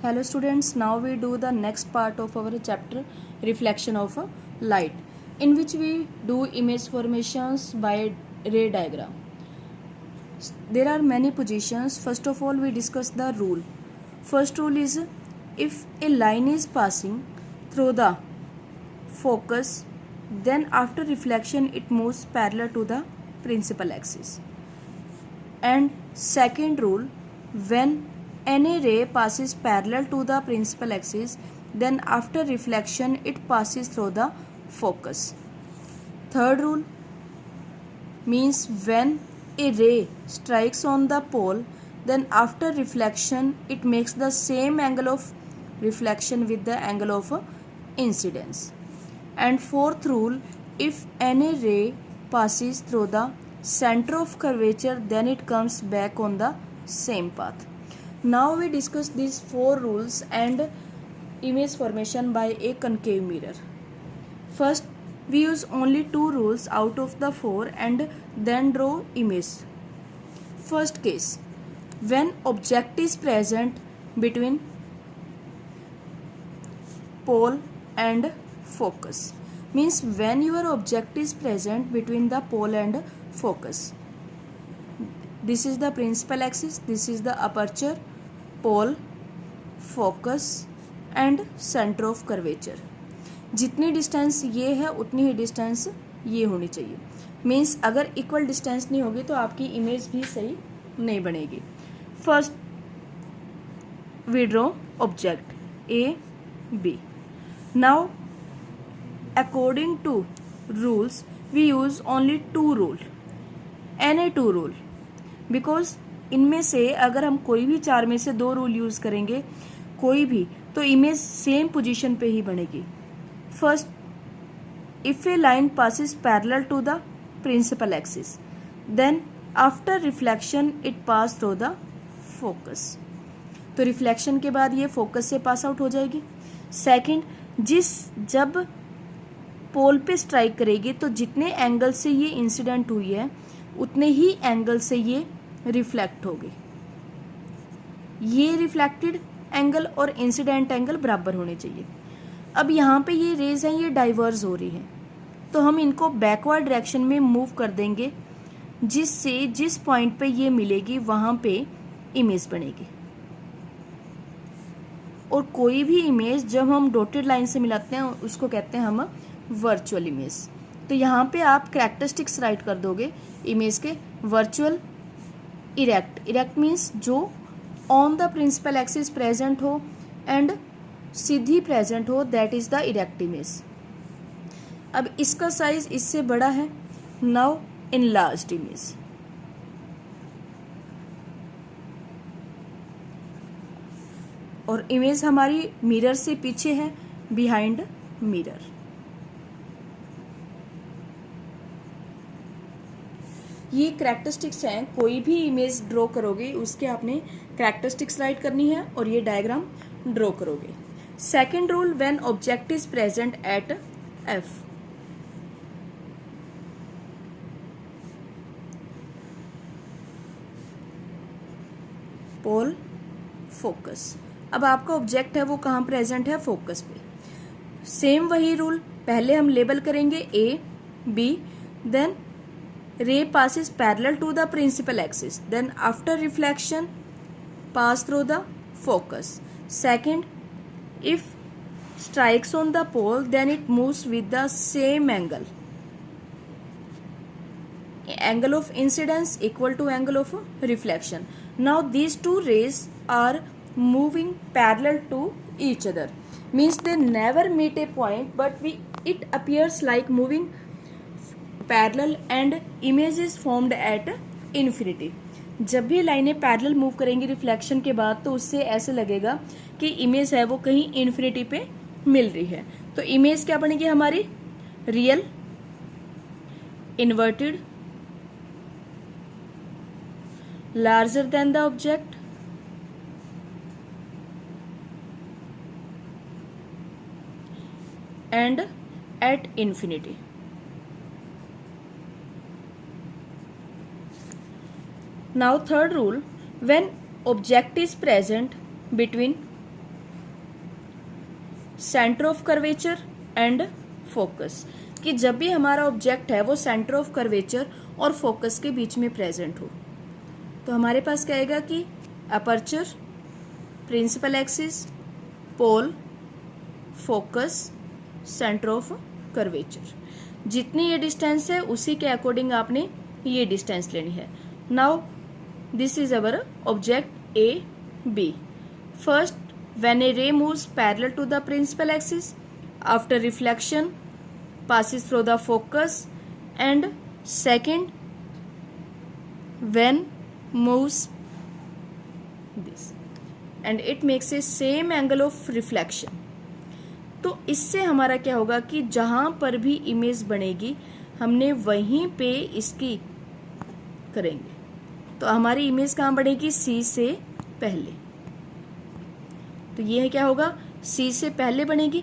Hello students, now we do the next part of our chapter reflection of light, in which we do image formations by ray diagram. There are many positions. First of all, we discuss the rule. First rule is, if a line is passing through the focus, then after reflection it moves parallel to the principal axis. And second rule, when any ray passes parallel to the principal axis, then after reflection it passes through the focus. Third rule means when a ray strikes on the pole, then after reflection it makes the same angle of reflection with the angle of incidence. And fourth rule, if any ray passes through the center of curvature, then it comes back on the same path. Now we discuss these four rules and image formation by a concave mirror. First, we use only two rules out of the four and then draw image. First case, when object is present between pole and focus, means when your object is present between the pole and focus. This is the principal axis, this is the aperture, pole, focus and center of curvature. जितनी distance ये है उतनी ही distance ये होनी चाहिए. Means अगर equal distance नहीं होगी तो आपकी इमेज भी सही नहीं बनेगी. First we draw object A B. Now according to rules we use only two rule, any two rule, because इनमें से अगर हम कोई भी चार में से दो रूल यूज करेंगे कोई भी, तो इमेज सेम पोजीशन पे ही बनेगी. First, if A line passes parallel to the principal axis, then after reflection it pass through the focus. तो रिफ्लेक्शन के बाद ये फोकस से पास आउट हो जाएगी. सेकंड, जब पोल पे स्ट्राइक करेगी तो जितने एंगल से ये इंसिडेंट हुई है उतने ही एंगल से ये रिफ्लेक्ट होगी. ये रिफ्लेक्टेड एंगल और इंसिडेंट एंगल बराबर होने चाहिए. अब यहाँ पे ये रेज हैं, ये डाइवर्ज हो रही हैं, तो हम इनको बैकवर्ड डायरेक्शन में मूव कर देंगे, जिससे जिस पॉइंट पे ये मिलेगी वहाँ पे इमेज बनेगी. और कोई भी इमेज जब हम डॉटेड लाइन से मिलाते हैं उसको कहते हैं हम वर्चुअल इमेज. तो यहाँ पे आप कैरेक्टरिस्टिक्स राइट कर दोगे इमेज के. Virtual, erect. इरेक्ट मीन्स जो on the principal axis present हो एंड सीधी प्रेजेंट हो, that is the erect image. अब इसका साइज इससे बड़ा है. Now enlarged image. और इमेज हमारी मिरर से पीछे है, बिहाइंड मिरर. ये कैरेक्टरिस्टिक्स हैं. कोई भी इमेज ड्रॉ करोगे उसके आपने कैरेक्टरिस्टिक्स राइट करनी है और ये डायग्राम ड्रॉ करोगे. Second rule, when object is present at F. Pole, focus. अब आपका ऑब्जेक्ट है वो कहाँ प्रेजेंट है? फोकस पे. सेम वही रूल, पहले हम लेबल करेंगे A B, then ray passes parallel to the principal axis, then after reflection pass through the focus. Second, if strikes on the pole, then it moves with the same angle. Angle of incidence equal to angle of reflection. Now these two rays are moving parallel to each other, means they never meet a point, but it appears like moving parallel and image is formed at infinity. जब भी लाइनें parallel move करेंगी reflection के बाद तो उससे ऐसे लगेगा कि इमेज है वो कहीं इन्फिनिटी पे मिल रही है. तो इमेज क्या बनेगी हमारी? Real, inverted, larger than the object, and at infinity. Now third rule, when object is present between centre of curvature and focus, कि जब भी हमारा ऑब्जेक्ट है वो सेंटर ऑफ कर्वेचर और फोकस के बीच में प्रेजेंट हो, तो हमारे पास क्या आएगा कि aperture, principal axis, pole, focus, centre of curvature. जितनी ये डिस्टेंस है उसी के अकॉर्डिंग आपने ये डिस्टेंस लेनी है। Now this is our object A B. First, when a ray moves parallel to the principal axis, after reflection passes through the focus, and second, when moves this and it makes a same angle of reflection। तो इससे हमारा क्या होगा कि जहां पर भी image बनेगी हमने वहीं पे इसकी करेंगे, तो हमारी इमेज कहाँ बनेगी, सी से पहले। तो ये क्या होगा, सी से पहले बनेगी,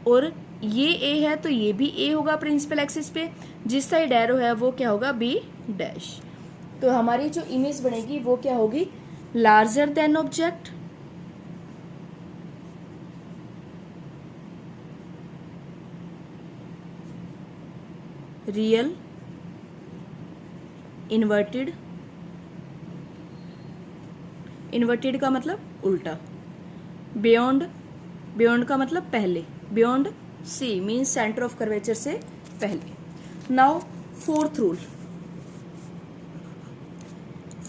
और ये ए है तो ये भी ए होगा प्रिंसिपल एक्सिस पे, जिस साइड एरो है वो क्या होगा, बी डैश। तो हमारी जो इमेज बनेगी वो क्या होगी, larger than object, real, inverted, inverted का मतलब उल्टा, बियॉन्ड, बियॉन्ड का मतलब पहले, beyond C means centre of curvature से पहले। Now fourth rule,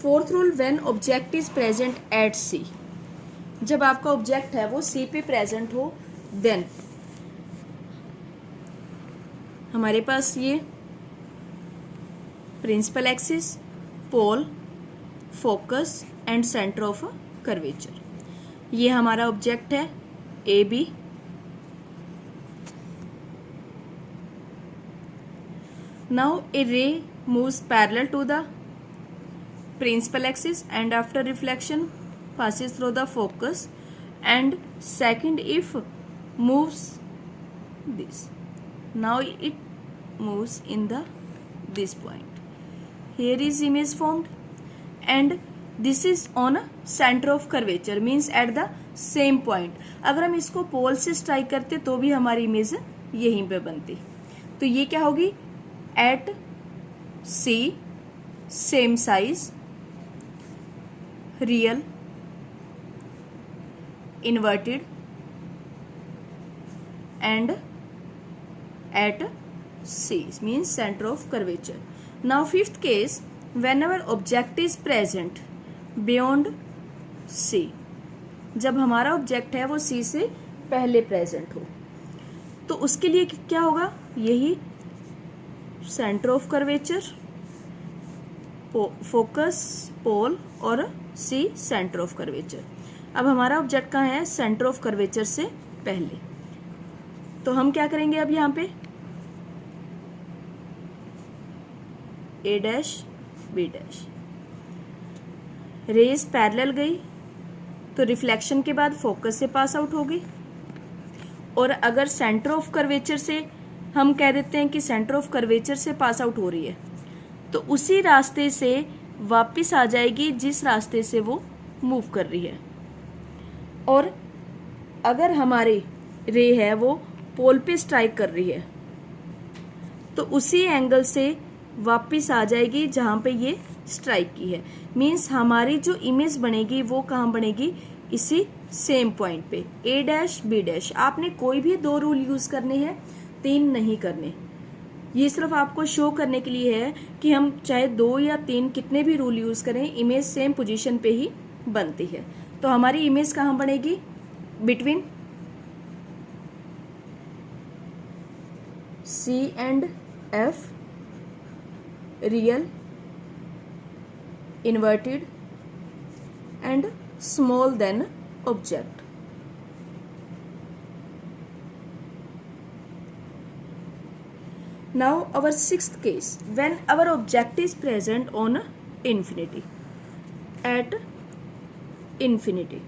fourth rule, when object is present at C, जब आपका ऑब्जेक्ट है वो सी पे प्रेजेंट हो, देन हमारे पास ये principal axis, pole, focus and centre of curvature, ये हमारा ऑब्जेक्ट है A B. Now a ray moves parallel to the principal axis and after reflection passes through the focus, and second if moves this, now it moves in the this point, here is image formed, and this is on a center of curvature means at the same point। अगर हम इसको पोल से strike करते तो भी हमारी image यहीं पे बनती, तो ये क्या होगी, at C same size, real, inverted and at C means center of curvature। Now fifth case, whenever object is present beyond C, जब हमारा ऑब्जेक्ट है वो C से पहले प्रेजेंट हो, तो उसके लिए क्या होगा, यही सेंटर ऑफ कर्वेचर, फोकस, पोल और C सेंटर ऑफ कर्वेचर। अब हमारा ऑब्जेक्ट कहाँ है, सेंटर ऑफ कर्वेचर से पहले, तो हम क्या करेंगे, अब यहाँ पे A dash B dash, rays parallel गई तो रिफ्लेक्शन के बाद फोकस से पास आउट होगी, और अगर सेंटर ऑफ कर्वेचर से हम कह देते हैं कि सेंटर ऑफ कर्वेचर से पास आउट हो रही है, तो उसी रास्ते से वापस आ जाएगी जिस रास्ते से वो मूव कर रही है। और अगर हमारी रे है वो पोल पे स्ट्राइक कर रही है, तो उसी एंगल से वापस आ जाएगी जहां पे ये स्ट्राइक की है, मीन्स हमारी जो इमेज बनेगी वो कहाँ बनेगी, इसी सेम पॉइंट पे, ए डैश बी डैश। आपने कोई भी 2 रूल यूज करने हैं, 3 नहीं करने, ये सिर्फ आपको शो करने के लिए है कि हम चाहे 2 या 3 कितने भी रूल यूज करें, इमेज सेम पोजीशन पे ही बनती है। तो हमारी इमेज कहाँ बनेगी, between C and F, real, inverted and small than object. Now our sixth case, when our object is present on infinity, at infinity,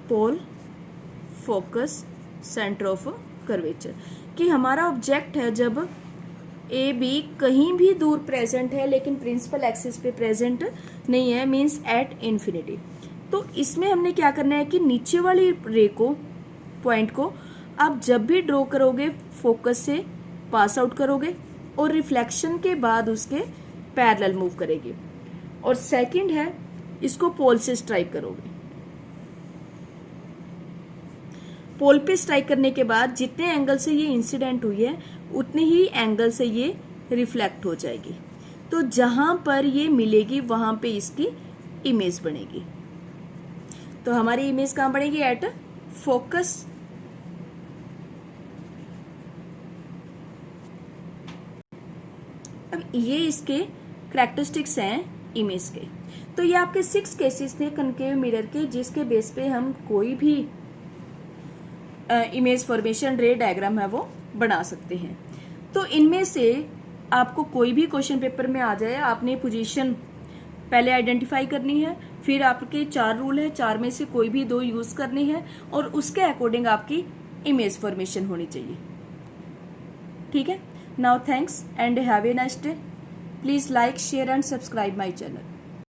pole, focus, centre of curvature, कि हमारा ऑब्जेक्ट है जब ए बी कहीं भी दूर present है लेकिन principal axis पे प्रेजेंट नहीं है, मीन्स एट इन्फिनिटी। तो इसमें हमने क्या करना है कि नीचे वाली रे को, पॉइंट को आप जब भी ड्रॉ करोगे फोकस से पास आउट करोगे और रिफ्लेक्शन के बाद उसके पैरेलल मूव करेगी। और सेकंड है इसको पोल से स्ट्राइक करोगे। पोल पे स्ट्राइक करने के बाद जितने एंगल से ये इंसिडेंट हुई है उतने ही एंगल से ये रिफ्लेक्ट हो जाएगी। तो जहां पर ये मिलेगी वहां पे इसकी इमेज बनेगी। तो हमारी इमेज कहां बनेगी? At focus. अब ये इसके कैरेक्टरिस्टिक्स हैं इमेज के। तो ये आपके 6 केसेस थे कनकेव मिरर के, जिसके बेस पे हम कोई भी इमेज फॉर्मेशन रे डायग्राम है वो बना सकते हैं। तो इनमें से आपको कोई भी क्वेश्चन पेपर में आ जाए, आपने पोजीशन पहले आइडेंटिफाई करनी है, फिर आपके 4 रूल है, 4 में से कोई भी 2 यूज करने हैं और उसके अकॉर्डिंग आपकी इमेज फॉर्मेशन होनी चाहिए। ठीक है। Now thanks and have a nice day. Please like, share and subscribe my channel.